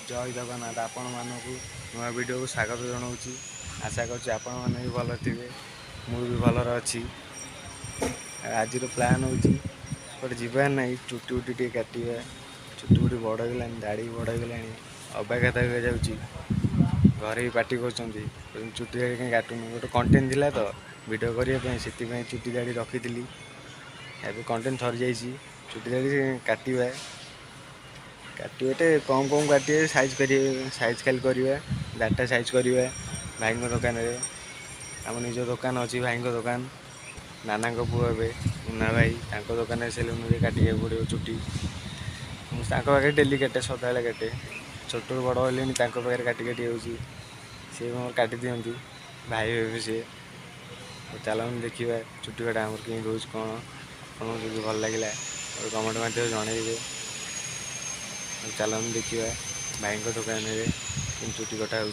जय जगन्नाथ आपण मानक नुआ वीडियो को स्वागत जनाऊँगी। आशा करुँच आपण मैंने भी भल थे मुझे भलर अच्छी। आज प्लान हूँ जीवार ना चुटी उटी टे काटा चुटी उटी बड़ होगा दाढ़ी बड़ होगा अबाख्याता हो जाऊँगी। घरे भी पार्टी कर चुटी दाढ़ी कहीं काटुन गोटे कंटेन्ट थिला तो वीडियो करने से चुटी दाढ़ी रखी एवं कंटेन्ट सरी जाइए चुटी दाढ़ी काटा काटे कम कम काटे साइज कर साइज खाली करवा डाटा साइज करवा भाई दुकान आम निज दुकान अच्छी भाई दुकान नाना पुआ ए मुन्ना भाई दुकान सेलून काटे पड़ो चुटी पाखे डेली काटे सदा काटे छोट बड़ हेले पाखे काटी काटी हो सी मोर काटी दिखती भाई हे सी चलो देखा चुटी काटा आम कि रोज कौन कौन जो भल लगे कमेंट मध्य जनइबे। चलो देखा भाई दुकान में चुटी कटा हो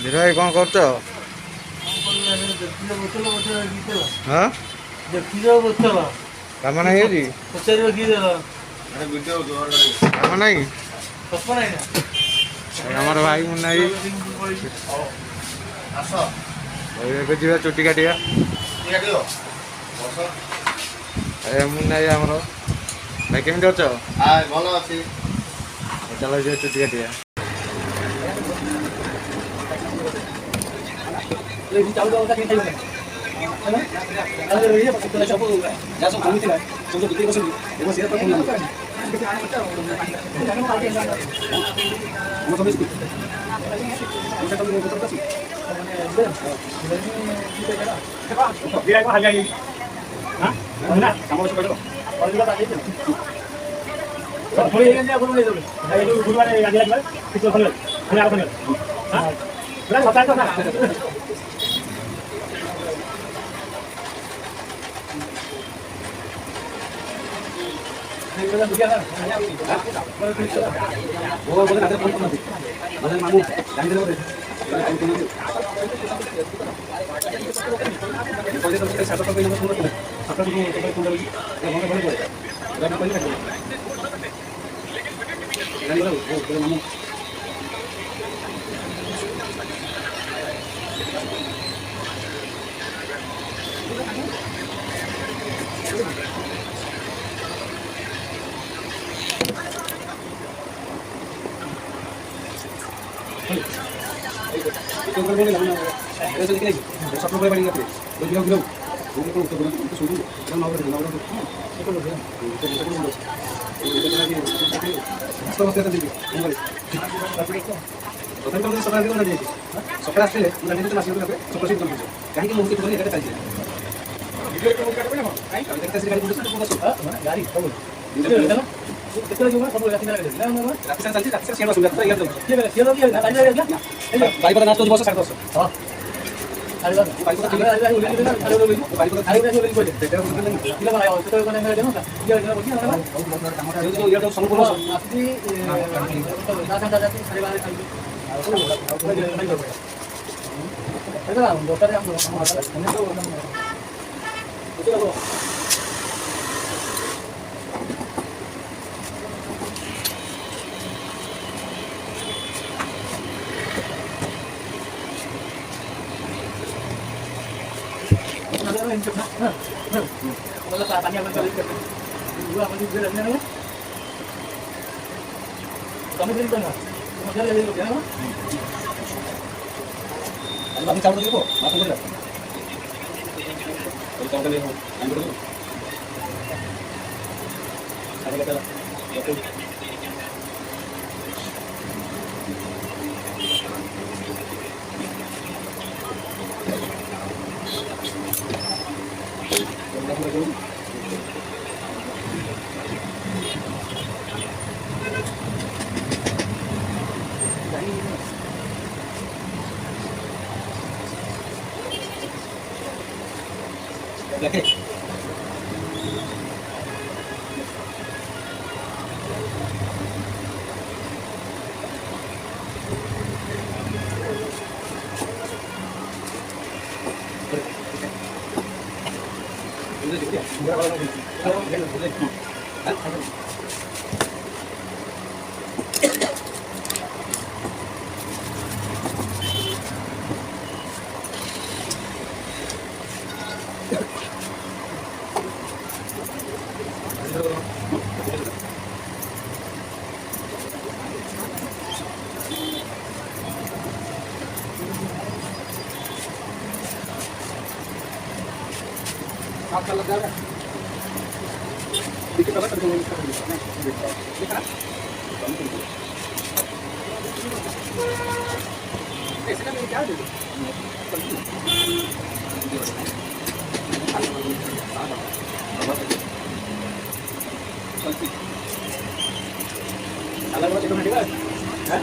धीर भाई कौन कर काम ना काम ना आमर भाई मुन्ना जी चुटी काटा मुन्ना आमर भाई केमी अच्छ भल अच्छी चलो जी चुटी काटा आपका लग जाएगा देखिए पता कर देखा ऐसे का क्या दे अलग वाले कमेटी का है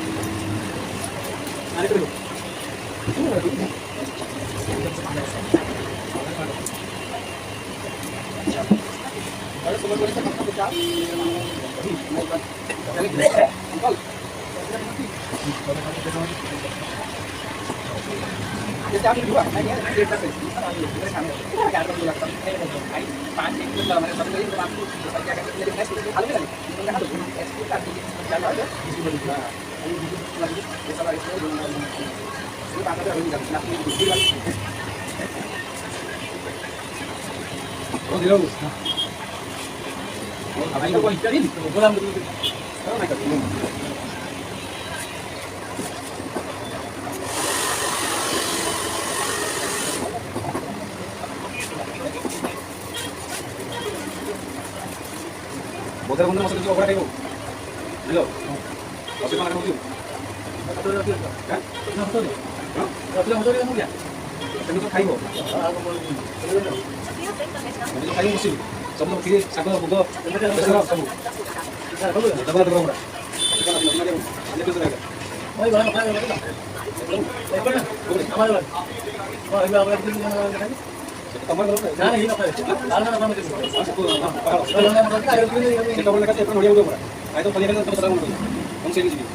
आने करो अरे सुबह बोले तो हमको चार अंकल ये चार हुआ मैं ये डेट तक मेरे सामने चार बजे लगता है 5 एक किलो हमारे सब लोग आपको क्या कहते हैं नेक्स्ट हाल में लगे तो यहां तो एक्सपोर्ट कर दीजिए क्या बात है इसी को लिखा है ये सब ये बात है अभी लगना है दूसरी बात ओ दिलो अब इनको कोई करी तो बोला हम तो मैं करती हूं बोधर बंदर मसले जो ओपरा हेलो अभी कौन रखो तो रखियो हैं तो रखो दे हां रखियो हम तो क्या तेन तो खाइबो तो खाइबो मुसी सब लोग फिर सागो भोग बेसर सब दबा दबा पूरा ये तो रहेगा ओए बड़ा खाए लगा ए पर हमारे वाला ओए बाबा कमर ना नहीं ना लाल ना काम करते सबको हां ना मतलब क्या ये तो बोलने का अपन बढ़िया हो गया आई तो पहले तो पता हम से नहीं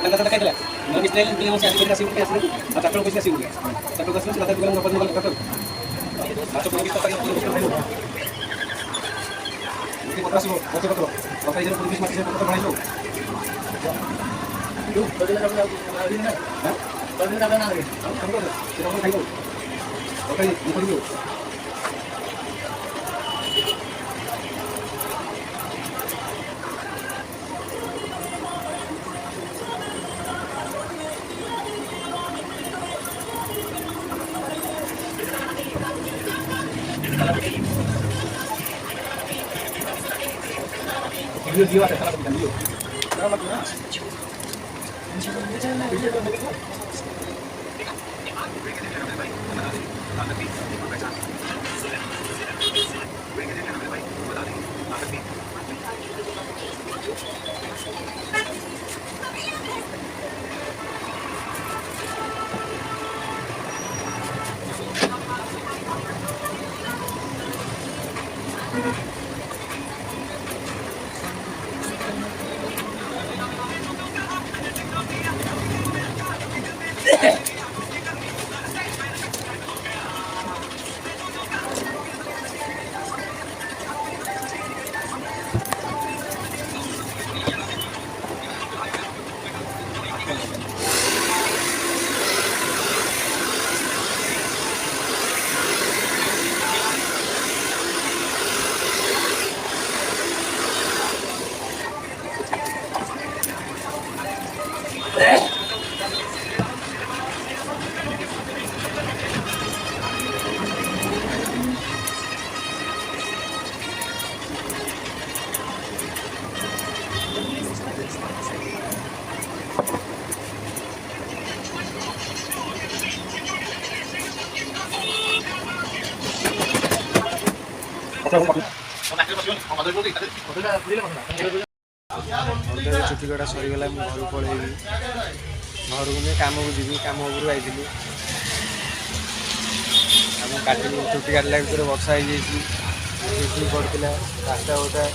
kita kata kata lah, mau Israel bilang mau siapa kasih mungkin asli, atau kalau kasih mungkin, tapi kalau kasih nanti bilang nggak pernah kata, atau kalau kita pakai mungkin kita mungkin kita kasih, mau coba kalau, kalau ini pun bisa masih kita pernah itu, itu, kalau kita pernah ini, kalau kita pernah lagi, kamu kan, kita pernah itu, oke, mungkin itu. Video jiwa saya salah bukan video. Kalau mati na. ଛୁଟିକଟା ସରିଗଲା ମୁଁ ଘରକୁ ପଳେଇବି ଘରକୁ ନେଇ କାମକୁ ଯିବି କାମ ଉପରୁ ଆଇଥିଲି ଆମ କାଟିଲି ଛୁଟି କାଟିଲା ଭିତରେ ବର୍ଷା ହେଇଯାଇଛି ପଡ଼ିଥିଲା ରାସ୍ତା ବୋଧେ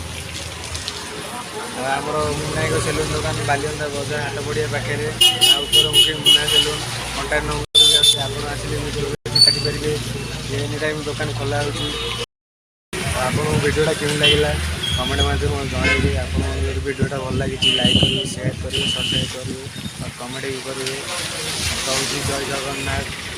ଆଉ ଆମର ମୁନାୟକ ସେଲୁନ୍ ଦୋକାନ ବାଲିଅନ୍ତା ବଜାର ହାଟ ପଡ଼ିଆ ପାଖରେ, ଆଉ ଉପରମୁଖୀ ମୁନା ସେଲୁନ୍ କଣ୍ଟାକ୍ଟ ନମ୍ବର ବି ଅଛି। ଆପଣ ଆସିଲେ ଭିଡ଼ିଓ କାଟିପାରିବେ। ଏନି ଟାଇମ୍ ଦୋକାନ ଖୋଲା ହେଉଛି। ଆପଣଙ୍କୁ ଭିଡ଼ିଓଟା କେମିତି ଲାଗିଲା କମେଣ୍ଟ ମାଧ୍ୟମରେ ଜଣାଇବେ। ଆପଣଙ୍କୁ ଯଦି ଭିଡ଼ିଓଟା ଭଲ ଲାଗିଛି ଲାଇକ୍ କରିବେ, ସେୟାର କରିବେ, ସବସ୍କ୍ରାଇବ୍ କରିବେ ଆଉ କମେଣ୍ଟ ବି କରିବେ। ରହୁଛି ଜୟ ଜଗନ୍ନାଥ।